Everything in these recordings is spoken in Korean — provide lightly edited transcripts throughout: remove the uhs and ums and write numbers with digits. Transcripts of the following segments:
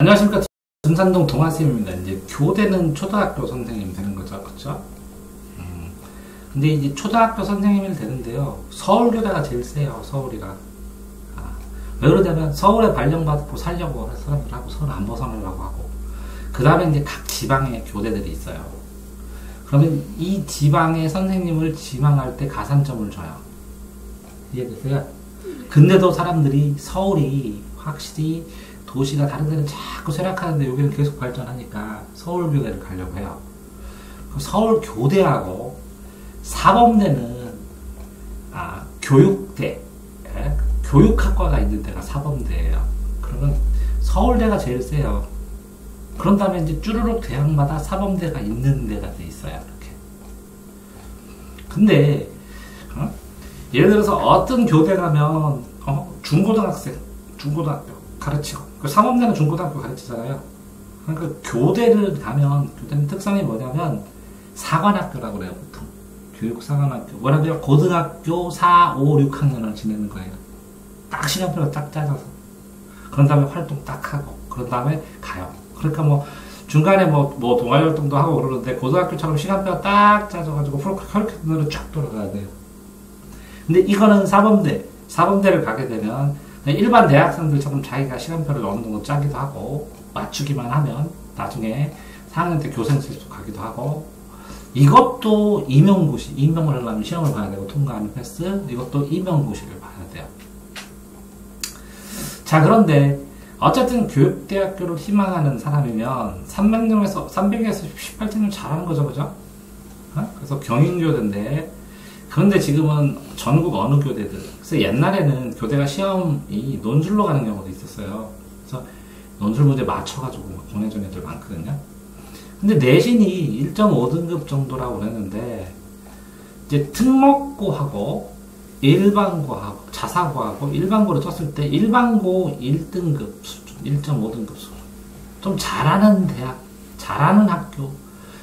안녕하십니까. 등산동 동아쌤입니다. 이제 교대는 초등학교 선생님 되는 거죠. 그쵸? 근데 이제 초등학교 선생님이 되는데요. 서울교대가 제일 세요. 서울이가. 왜 그러냐면 서울에 발령받고 살려고 하는 사람들하고 서울 안 벗어나려고 하고, 그 다음에 이제 각 지방에 교대들이 있어요. 그러면 이 지방의 선생님을 지망할 때 가산점을 줘요. 이해되세요? 근데도 사람들이 서울이 확실히 도시가 다른 데는 자꾸 쇠락하는데 여기는 계속 발전하니까 서울교대를 가려고 해요. 서울교대하고 사범대는 교육대, 교육학과가 있는 데가 사범대예요. 그러면 서울대가 제일 세요. 그런 다음에 이제 쭈루룩 대학마다 사범대가 있는 데가 돼 있어요. 이렇게. 근데 예를 들어서 어떤 교대 가면 중고등학교 가르치고, 그 사범대는 중고등학교 가르치잖아요. 그러니까 교대를 가면, 교대는 특성이 뭐냐면 사관학교라고 그래요. 보통 교육사관학교. 뭐라고요? 고등학교 4, 5, 6학년을 지내는 거예요. 딱 시간표가 딱 짜져서. 그런 다음에 활동 딱 하고, 그런 다음에 가요. 그러니까 뭐 중간에 뭐 동아리 활동도 하고 그러는데, 고등학교처럼 시간표가 딱 짜져가지고 커리큘럼으로 쫙 돌아가야 돼요. 근데 이거는 사범대를 가게 되면 일반 대학생들처럼 자기가 시간표를 어느 정도 짜기도 하고, 맞추기만 하면 나중에 4학년 때 교생실도 가기도 하고, 이것도 임용을 하려면 시험을 봐야 되고, 통과하는 패스, 이것도 임용고시를 봐야 돼요. 자, 그런데 어쨌든 교육대학교를 희망하는 사람이면 300에서 18등을 잘하는 거죠, 그죠? 그래서 경인교대인데, 그런데 지금은 전국 어느 교대든, 그래서 옛날에는 교대가 시험이 논술로 가는 경우도 있었어요. 그래서 논술 문제 맞춰가지고 보내준 애들 많거든요. 근데 내신이 1.5등급 정도라고 그랬는데, 이제 특목고하고 일반고하고 자사고하고 일반고를 쳤을 때 일반고 1등급 수준, 1.5등급 수준, 좀 잘하는 대학, 잘하는 학교,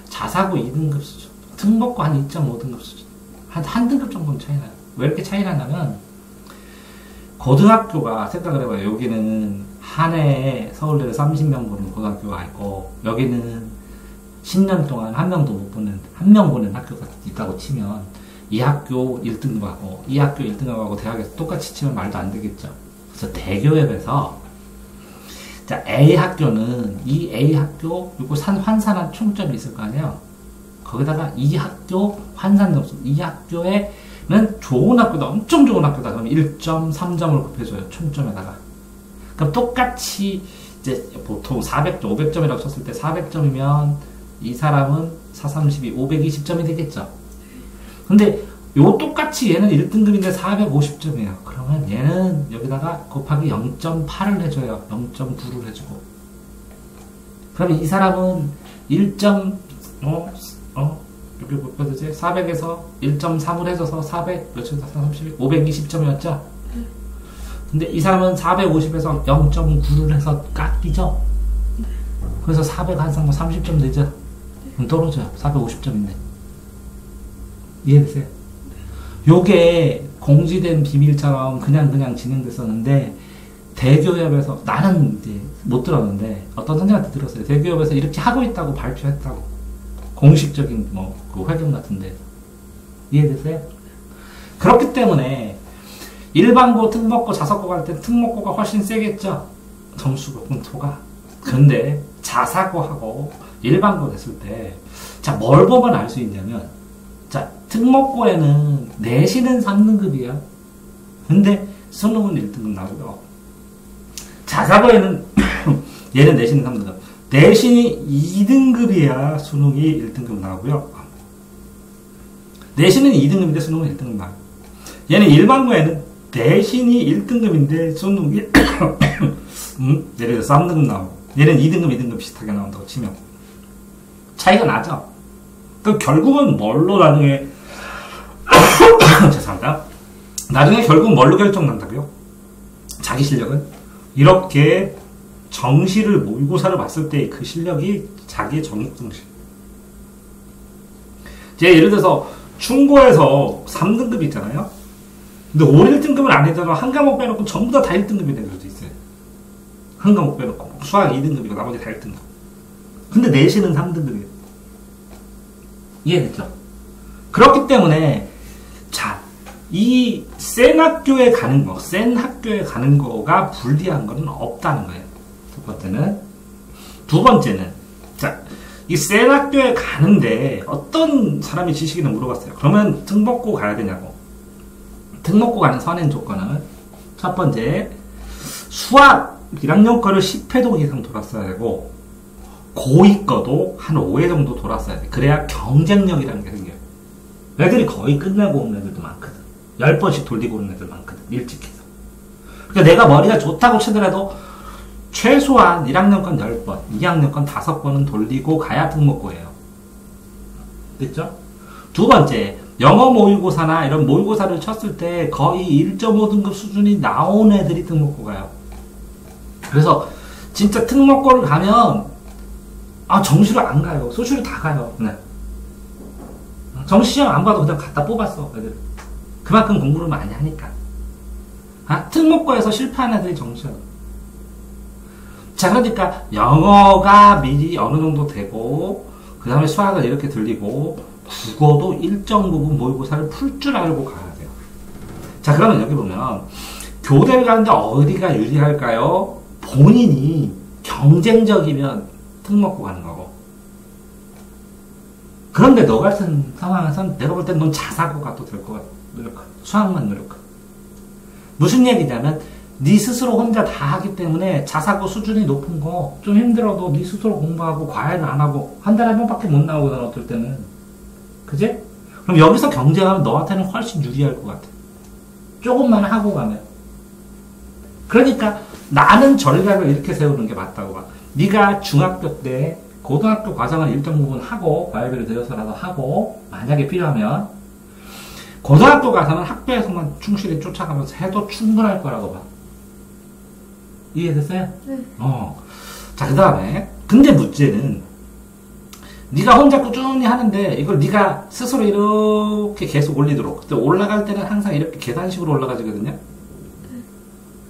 자사고 2등급 수준, 특목고 한 2.5등급 수준, 한 등급 정도는 차이 나요. 왜 이렇게 차이 나냐면, 고등학교가 생각을 해봐요. 여기는 한 해에 서울대를 30명 보는 고등학교가 있고, 여기는 10년 동안 한 명 보낸 학교가 있다고 치면, 이 학교 1등급하고 이 학교 1등급하고 대학에서 똑같이 치면 말도 안 되겠죠. 그래서 대교협에서, 자, A 학교는 이 A 학교 그리고 환산한 총점이 있을 거 아니에요. 거기다가 이 학교 환산 점수, 이 학교에는 좋은 학교다, 엄청 좋은 학교다 그러면 1.3점을 곱해줘요, 총점에다가. 그럼 똑같이 이제 보통 400점, 500점이라고 쳤을 때 400점이면 이 사람은 432, 520점이 되겠죠. 근데 요 똑같이 얘는 1등급인데 450점이에요. 그러면 얘는 여기다가 곱하기 0.8을 해줘요. 0.9를 해주고. 그러면 이 사람은 여기 몇 배드지? 400에서 1.3을 해줘서 400, 몇점 432, 520점이었죠? 근데 이 사람은 450에서 0.9를 해서 깎이죠? 그래서 400 한상 30점 되죠? 그럼 떨어져요. 450점인데. 이해되세요? 요게 공지된 비밀처럼 그냥 진행됐었는데, 대교협에서, 나는 이제 못 들었는데, 어떤 선생님한테 들었어요. 대교협에서 이렇게 하고 있다고 발표했다고. 공식적인 그 회견 같은데. 이해되세요? 그렇기 때문에 일반고, 특목고, 자사고 갈 때 특목고가 훨씬 세겠죠? 점수가, 분토가. 근데 자사고하고 일반고 됐을 때, 자, 뭘 보면 알 수 있냐면, 자, 특목고에는 내신은 3등급이에요. 근데 수능은 1등급 나오고, 자사고에는 얘는 내신은 3등급. 내신이 2등급이야 수능이 1등급 나오고요. 내신은 2등급인데 수능은 1등급 나와요. 얘는 일반고에는 내신이 1등급인데 수능이 예를 들어서 3등급 나오고, 얘는 2등급 비슷하게 나온다고 치면 차이가 나죠. 그 결국은 뭘로 나중에 죄송합니다. 나중에 결국 뭘로 결정난다고요? 자기 실력은 이렇게 정시를, 모의고사를 봤을 때 그 실력이 자기의 정시. 예를 들어서 충고에서 3등급이 있잖아요. 근데 올 1등급은 아니더라도 한 과목 빼놓고 전부 다 1등급이 될 수도 있어요. 한 과목 빼놓고. 수학 2등급이고 나머지 다 1등급. 근데 내신은 3등급이에요. 이해됐죠? 그렇기 때문에, 자, 이 센 학교에 가는 거, 센 학교에 가는 거가 불리한 건 없다는 거예요. 첫 번째는. 두 번째는, 자, 이 센 학교에 가는데 어떤 사람이 지식인을 물어봤어요. 그러면 특목고 가야 되냐고. 특목고 가는 선행 조건은 첫 번째, 수학 1학년 거를 10회 이상 돌았어야 되고, 고2 거도 한 5회 정도 돌았어야 돼. 그래야 경쟁력이라는 게 생겨요. 애들이 거의 끝내고 오는 애들도 많거든. 10번씩 돌리고 오는 애들 많거든. 일찍 해서. 그러니까 내가 머리가 좋다고 치더라도 최소한 1학년 건 10번, 2학년 건 5번은 돌리고 가야 특목고예요. 됐죠? 두 번째, 영어 모의고사나 이런 모의고사를 쳤을 때 거의 1.5등급 수준이 나온 애들이 특목고 가요. 그래서 진짜 특목고를 가면 정시로 안 가요. 소시로 다 가요. 그냥. 정시 시험 안 봐도 그냥 갖다 뽑았어, 애들. 그만큼 공부를 많이 하니까. 특목고에서 실패한 애들이 정시야. 자, 그러니까 영어가 미리 어느 정도 되고, 그 다음에 수학을 이렇게 들리고, 국어도 일정 부분 모의고사를 풀 줄 알고 가야 돼요. 자, 그러면 여기 보면 교대를 가는데 어디가 유리할까요? 본인이 경쟁적이면 특목고 가는 거고. 그런데 너 같은 상황에선 내가 볼 땐 넌 자사고가 또 될 것 같아. 노력하. 수학만 노력하. 무슨 얘기냐면 네 스스로 혼자 다 하기 때문에 자사고 수준이 높은 거 좀 힘들어도 네 스스로 공부하고 과외를 안 하고 한 달에 한 번밖에 못 나오거든 어떨 때는. 그지? 그럼 여기서 경쟁하면 너한테는 훨씬 유리할 것 같아. 조금만 하고 가면. 그러니까 나는 전략을 이렇게 세우는 게 맞다고 봐. 네가 중학교 때 고등학교 과정을 일정 부분 하고 과외비를 들여서라도 하고 만약에 필요하면 고등학교 가서는 학교에서만 충실히 쫓아가면서 해도 충분할 거라고 봐. 이해됐어요? 네. 자, 그 다음에 근데 문제는 네가 혼자 꾸준히 하는데 이걸 네가 스스로 이렇게 계속 올리도록. 그때 올라갈 때는 항상 이렇게 계단식으로 올라가지거든요.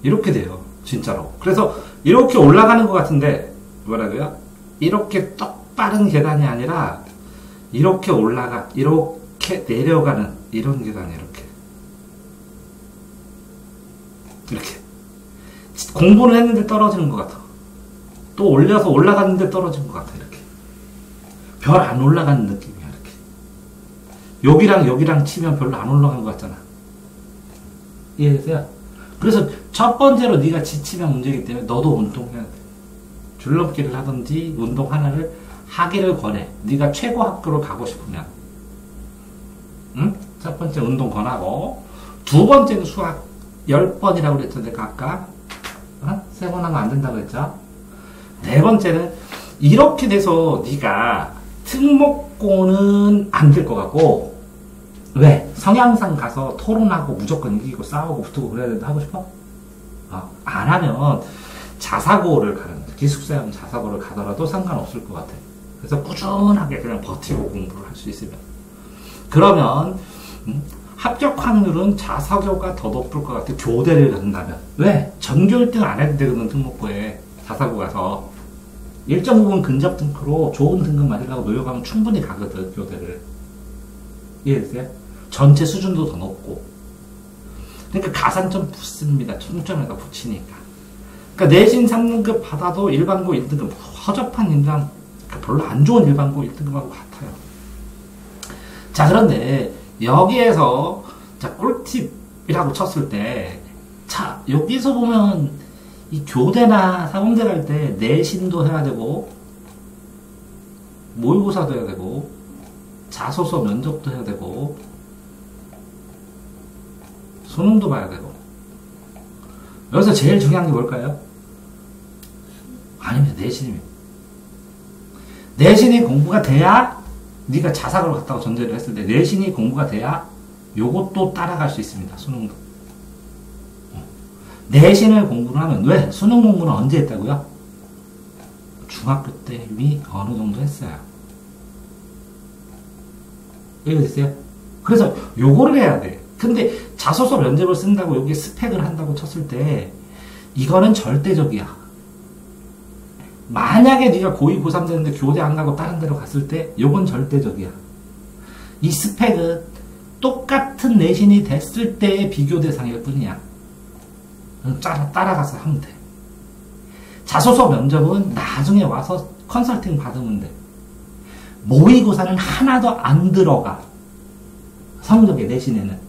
이렇게 돼요. 진짜로. 그래서 이렇게 올라가는 것 같은데 뭐라고요? 이렇게 떡빠른 계단이 아니라 이렇게 올라가, 이렇게 내려가는 이런 계단이 이렇게 공부는 했는데 떨어지는 것 같아. 또 올려서 올라갔는데 떨어진 것 같아. 이렇게 별 안 올라가는 느낌이야. 이렇게 여기랑 치면 별로 안 올라간 것 같잖아. 이해되세요? 그래서 첫 번째로 네가 지치면 문제이기 때문에 너도 운동해야 돼. 줄넘기를 하든지 운동 하나를 하기를 권해. 네가 최고 학교로 가고 싶으면. 응? 첫 번째 운동 권하고, 두 번째는 수학 10번이라고 그랬죠. 내가 아까 3번 하면 안 된다고 했죠. 네 번째는 이렇게 돼서 네가 특목고는 안 될 것 같고, 왜? 성향상 가서 토론하고 무조건 이기고 싸우고 붙고 그래야 된다 하고 싶어? 안 하면 자사고를 가는 거야. 기숙사형 자사고를 가더라도 상관없을 것 같아. 그래서 꾸준하게 그냥 버티고 공부를 할 수 있으면. 그러면 합격 확률은 자사고가 더 높을 것 같아. 교대를 간다면. 왜? 전교 1등 안 해도 되거든. 특목고에 자사고 가서 일정 부분 근접 등급으로 좋은 등급 맞으려고 노력하면 충분히 가거든. 교대를. 이해되세요? 전체 수준도 더 높고. 그러니까 가산점 붙습니다. 총점에다 붙이니까. 그러니까 내신 3등급 받아도 일반고 1등급 허접한 인상, 그러니까 별로 안 좋은 일반고 1등급하고 같아요. 자, 그런데 여기에서 자 꿀팁이라고 쳤을 때, 자 여기서 보면 이 교대나 사범대 갈 때 내신도 해야 되고 모의고사도 해야 되고 자소서 면접도 해야 되고 수능도 봐야 되고. 여기서 제일 중요한 게 뭘까요? 아닙니다. 내신입니다. 내신이 공부가 돼야, 네가 자사고를 갔다고 전제를 했을 때 내신이 공부가 돼야 요것도 따라갈 수 있습니다. 수능도. 내신을 공부를 하면, 왜? 수능 공부는 언제 했다고요? 중학교 때 이미 어느 정도 했어요. 이해됐어요? 그래서 요거를 해야 돼. 근데 자소서 면접을 쓴다고 여기 스펙을 한다고 쳤을 때 이거는 절대적이야. 만약에 네가 고2, 고3 되는데 교대 안 가고 다른 데로 갔을 때 요건 절대적이야. 이 스펙은 똑같은 내신이 됐을 때의 비교 대상일 뿐이야. 따라가서 하면 돼. 자소서 면접은 나중에 와서 컨설팅 받으면 돼. 모의고사는 하나도 안 들어가. 성적에 내신에는.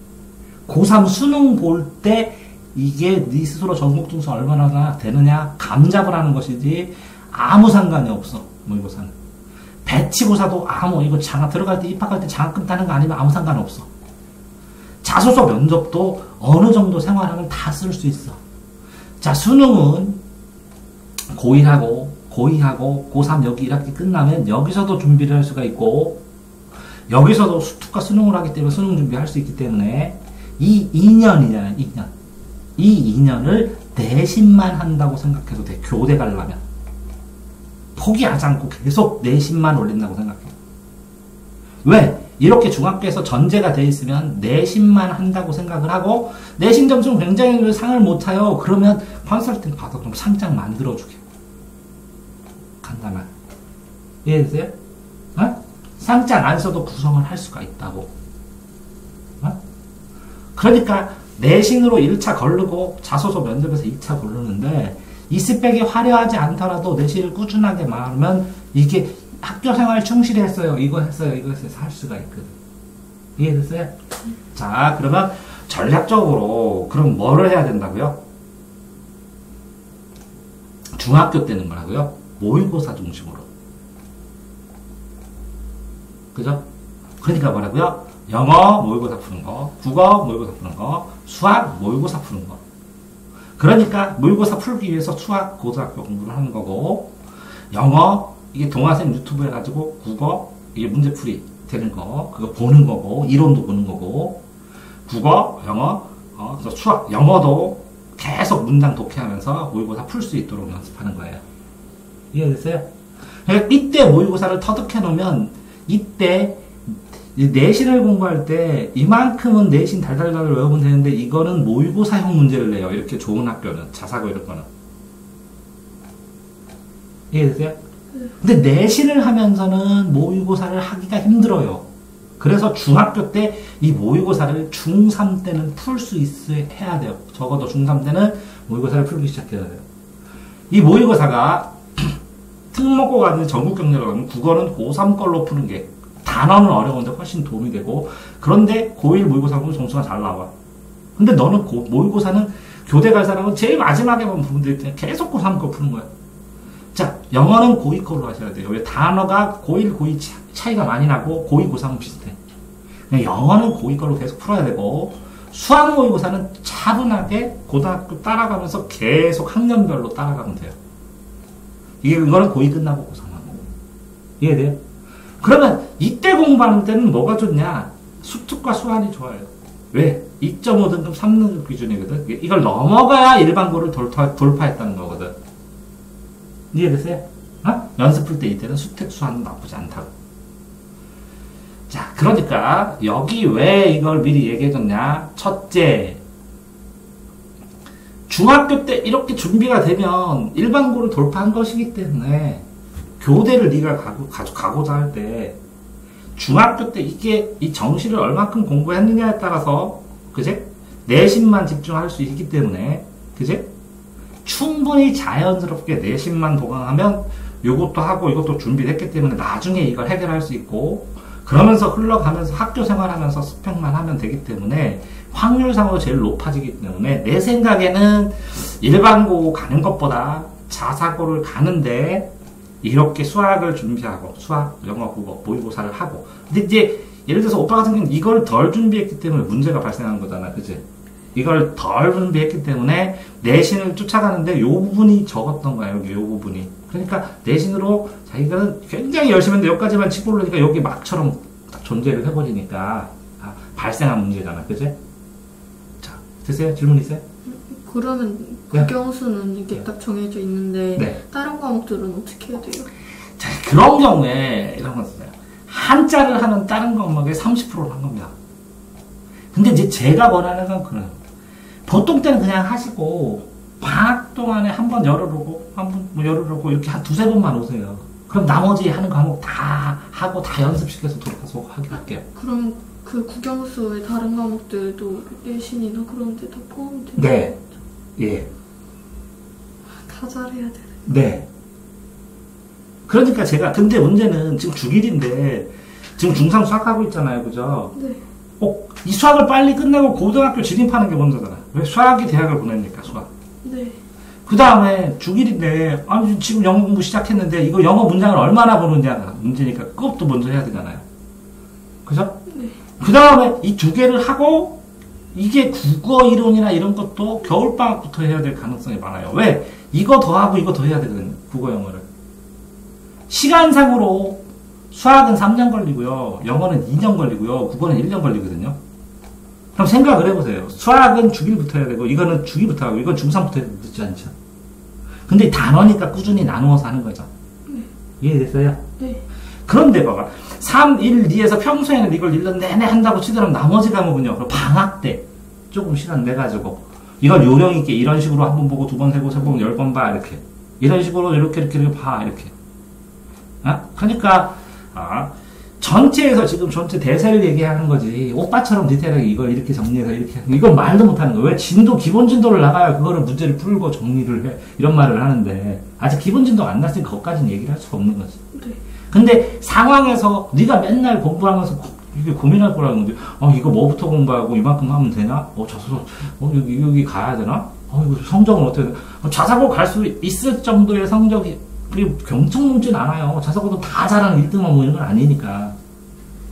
고3 수능 볼 때 이게 네 스스로 전국 등수 얼마나 되느냐 감잡을 하는 것이지 아무 상관이 없어. 모의고사는. 배치고사도 이거 들어갈 때 입학할 때 장학금 따는 거 아니면 아무 상관없어. 자소서 면접도 어느 정도 생활하면 다 쓸 수 있어. 자, 수능은 고1하고 고2하고 고3 여기 1학기 끝나면 여기서도 준비를 할 수가 있고 여기서도 수특과 수능을 하기 때문에 수능 준비할 수 있기 때문에 이 2년이잖아요. 2년. 이 2년을 내신만 한다고 생각해도 돼. 교대 가려면. 포기하지 않고 계속 내신만 올린다고 생각해. 왜? 이렇게 중학교에서 전제가 돼 있으면 내신만 한다고 생각을 하고 내신 점수는 굉장히 상을 못 타요. 그러면 컨설팅 받아 그럼 상장 만들어주게. 간단한. 이해되세요? 어? 상장 안 써도 구성을 할 수가 있다고. 어? 그러니까 내신으로 1차 걸르고 자소서 면접에서 2차 걸르는데 이 스펙이 화려하지 않더라도 내신을 꾸준하게 말하면 이게 학교 생활 충실히 했어요. 이거 했어요. 이거 했어요. 할 수가 있거든. 이해됐어요? 자, 그러면 전략적으로 그럼 뭐를 해야 된다고요? 중학교 때는 뭐라고요? 모의고사 중심으로. 그죠? 그러니까 뭐라고요? 영어 모의고사 푸는 거, 국어 모의고사 푸는 거, 수학 모의고사 푸는 거. 그러니까 모의고사 풀기 위해서 수학 고등학교 공부를 하는 거고, 영어 이게 동화생 유튜브 해가지고 국어 이게 문제풀이 되는 거 그거 보는 거고 이론도 보는 거고 국어 영어 그래서 수학 영어도 계속 문장 독해하면서 모의고사 풀 수 있도록 연습하는 거예요. 이해됐어요? 그러니까 이때 모의고사를 터득해 놓으면 이때 내신을 공부할 때 이만큼은 내신 달달달 외우면 되는데 이거는 모의고사형 문제를 내요. 이렇게 좋은 학교는 자사고 이런 거는. 이해됐어요? 근데 내신을 하면서는 모의고사를 하기가 힘들어요. 그래서 중학교 때 이 모의고사를 중3 때는 풀 수 해야 돼요. 적어도 중3 때는 모의고사를 풀기 시작해야 돼요. 이 모의고사가 특목고가 아닌 전국 경례로 가면 국어는 고3 걸로 푸는 게 단어는 어려운데 훨씬 도움이 되고 그런데 고1 모의고사 보면 점수가 잘 나와. 근데 너는 모의고사는 교대 갈 사람은 제일 마지막에만 보면 돼. 계속 고3 거 푸는 거야. 자, 영어는 고2 거로 하셔야 돼요. 왜 단어가 고1, 고2 차이가 많이 나고 고2, 고3은 비슷해. 영어는 고2 거로 계속 풀어야 되고 수학 모의고사는 차분하게 고등학교 따라가면서 계속 학년별로 따라가면 돼요. 이거는 고2 끝나고 고3하고. 이해돼요? 그러면 이때 공부하는 때는 뭐가 좋냐? 수특과 수한이 좋아요. 왜? 2.5등급 3등급 기준이거든. 이걸 넘어가야 일반고를 돌파했다는 거거든. 이해됐어요? 연습할 때 이때는 수특 수한은 나쁘지 않다고. 자, 그러니까 여기 왜 이걸 미리 얘기해줬냐? 첫째, 중학교 때 이렇게 준비가 되면 일반고를 돌파한 것이기 때문에 교대를 네가 가고자 할 때 중학교 때 이게 이 정시를 얼마큼 공부했느냐에 따라서 그제 내신만 집중할 수 있기 때문에 그제 충분히 자연스럽게 내신만 보강하면 이것도 하고 이것도 준비했기 때문에 나중에 이걸 해결할 수 있고 그러면서 흘러가면서 학교 생활하면서 스펙만 하면 되기 때문에 확률상으로 제일 높아지기 때문에 내 생각에는 일반고 가는 것보다 자사고를 가는데 이렇게 수학을 준비하고 수학, 영어, 국어, 모의고사를 하고 근데 이제 예를 들어서 오빠 같은 경우는 이걸 덜 준비했기 때문에 문제가 발생한 거잖아. 그치? 이걸 덜 준비했기 때문에 내신을 쫓아가는데 요 부분이 적었던 거야. 여기 요 부분이. 그러니까 내신으로 자기가 굉장히 열심히 했는데 여기까지만 치고 오르니까 여기 막처럼 딱 존재를 해버리니까 발생한 문제잖아. 그치? 자, 됐어요? 질문 있어요? 그러면 국영수는 이게 네. 딱 정해져 있는데 네. 다른 과목들은 어떻게 해야 돼요? 자, 그런 경우에 이런 거 있어요. 한자를 하는 다른 과목에 30%를 한 겁니다. 근데 이제 제가 원하는 건 그래요. 보통 때는 그냥 하시고 방학 동안에 한 번 열어보고, 한 번 뭐 열어보고, 이렇게 한 두세 번만 오세요. 그럼 나머지 하는 과목 다 하고 다 연습시켜서 돌아가서 하게 할게요. 그럼 그 국영수의 다른 과목들도 내신이나 그런 데 다 포함이 되는 네. 거죠? 예. 다 잘해야 되네. 네. 그러니까 제가, 근데 문제는 지금 중1인데, 지금 중3 수학하고 있잖아요. 그죠? 네. 이 수학을 빨리 끝내고 고등학교 진입하는 게 먼저잖아. 왜 수학이 대학을 보냅니까, 수학? 네. 그 다음에 중1인데, 아니, 지금 영어 공부 시작했는데, 이거 영어 문장을 얼마나 보느냐가 문제니까, 그것도 먼저 해야 되잖아요. 그죠? 네. 그 다음에 이 두 개를 하고, 이게 국어 이론이나 이런 것도 겨울방학부터 해야 될 가능성이 많아요. 왜? 이거 더 하고 이거 더 해야 되거든요. 국어, 영어를. 시간상으로 수학은 3년 걸리고요. 영어는 2년 걸리고요. 국어는 1년 걸리거든요. 그럼 생각을 해보세요. 수학은 중1부터 해야 되고, 이거는 중2부터 하고, 이건 중3부터 해야 되지 않죠? 근데 단어니까 꾸준히 나누어서 하는 거죠. 네. 이해됐어요? 네. 그런데 봐봐. 3, 1, 2에서 평소에는 이걸 1년 내내 한다고 치더라도 나머지 과목은요. 그럼 방학 때 조금 시간 내가지고 이걸 요령 있게 이런 식으로 한 번 보고 두 번 세고 세 번 10번 봐 이렇게 이런 식으로 이렇게 봐 이렇게. 그러니까 전체에서 지금 전체 대세를 얘기하는 거지. 오빠처럼 디테일하게 이걸 이렇게 정리해서 이렇게 이건 말도 못하는 거예요. 왜 진도 기본 진도를 나가야 그거를 문제를 풀고 정리를 해 이런 말을 하는데 아직 기본 진도가 안 났으니까 그것까지는 얘기를 할 수가 없는 거지. 네. 근데 상황에서 네가 맨날 공부하면서 이게 고민할 거라는 건데 이거 뭐부터 공부하고 이만큼 하면 되나? 자소서 여기 가야 되나? 이거 성적은 어떻게 되나? 자사고 갈 수 있을 정도의 성적이 그리고 경청 넘진 않아요. 자사고도 다 잘하는 1등만 뭐 이런 건 아니니까.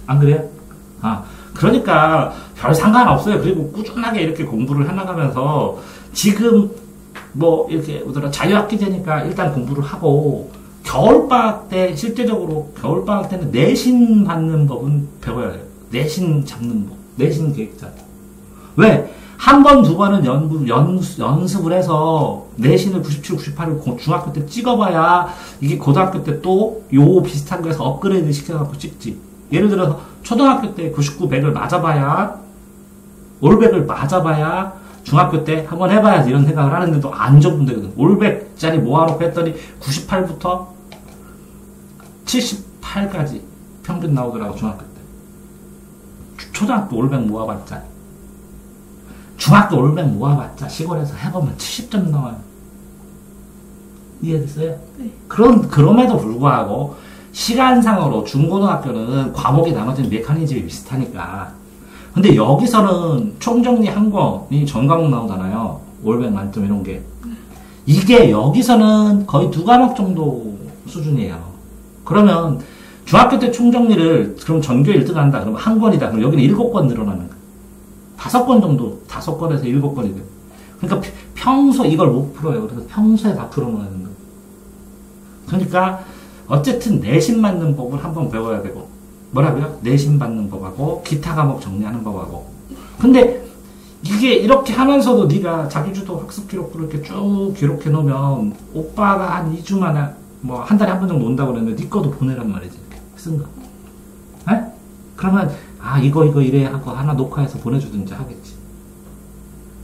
안 그래요? 그러니까 별 상관없어요. 그리고 꾸준하게 이렇게 공부를 해나가면서 지금 뭐 이렇게 자유학기제니까 일단 공부를 하고 겨울방학 때 실제적으로 겨울방학 때는 내신 받는 법은 배워야 돼요. 내신 잡는 법, 내신 계획자. 왜? 한 번, 두 번은 연습을 해서 내신을 97, 98을 중학교 때 찍어봐야 이게 고등학교 때 또 요 비슷한 거에서 업그레이드 시켜갖고 찍지. 예를 들어서 초등학교 때 99, 100을 맞아봐야 올백을 맞아봐야 중학교 때 한번 해봐야지 이런 생각을 하는데도 안 적응되거든. 올백짜리 모아놓고 했더니 98부터 78까지 평균 나오더라고 중학교 때. 초등학교 올백 모아봤자 중학교 올백 모아봤자 시골에서 해보면 70점 나와요. 이해됐어요? 네. 그럼에도 불구하고 시간상으로 중고등학교는 과목이 나눠지는 메커니즘이 비슷하니까. 근데 여기서는 총정리 한 권이 전 과목 나오잖아요. 올백 만점 이런 게. 이게 여기서는 거의 두 과목 정도 수준이에요. 그러면 중학교 때 총정리를 그럼 전교 1등 한다. 그러면 한 권이다. 그럼 여기는 7권 늘어나는 거야. 5권 정도, 5권에서 7권이 돼요. 그러니까 평소 이걸 못 풀어요. 그래서 평소에 다 풀어놓는 거예요. 그러니까 어쨌든 내신 맞는 법을 한번 배워야 되고 뭐라고요? 내신 받는 법하고 기타 과목 정리하는 법하고. 근데 이게 이렇게 하면서도 네가 자기주도 학습 기록부를 이렇게 쭉 기록해 놓으면 오빠가 한 2주 만에 뭐 한 달에 한 번 정도 온다고 그랬는데 네 거도 보내란 말이지. 쓴 거. 에? 그러면 이거 이래 하고 하나 녹화해서 보내주든지 하겠지.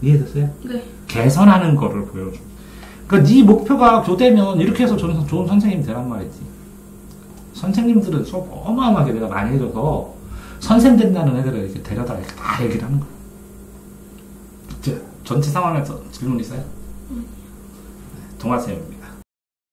이해됐어요? 네. 개선하는 거를 보여줘. 그러니까 네 목표가 교대면 이렇게 해서 좋은 선생님이 되란 말이지. 선생님들은 수업 어마어마하게 내가 많이 해줘서 선생 된다는 애들을 이렇게 데려다 이렇게 다 얘기를 하는 거야. 전체 상황에서 질문 있어요? 동아쌤입니다.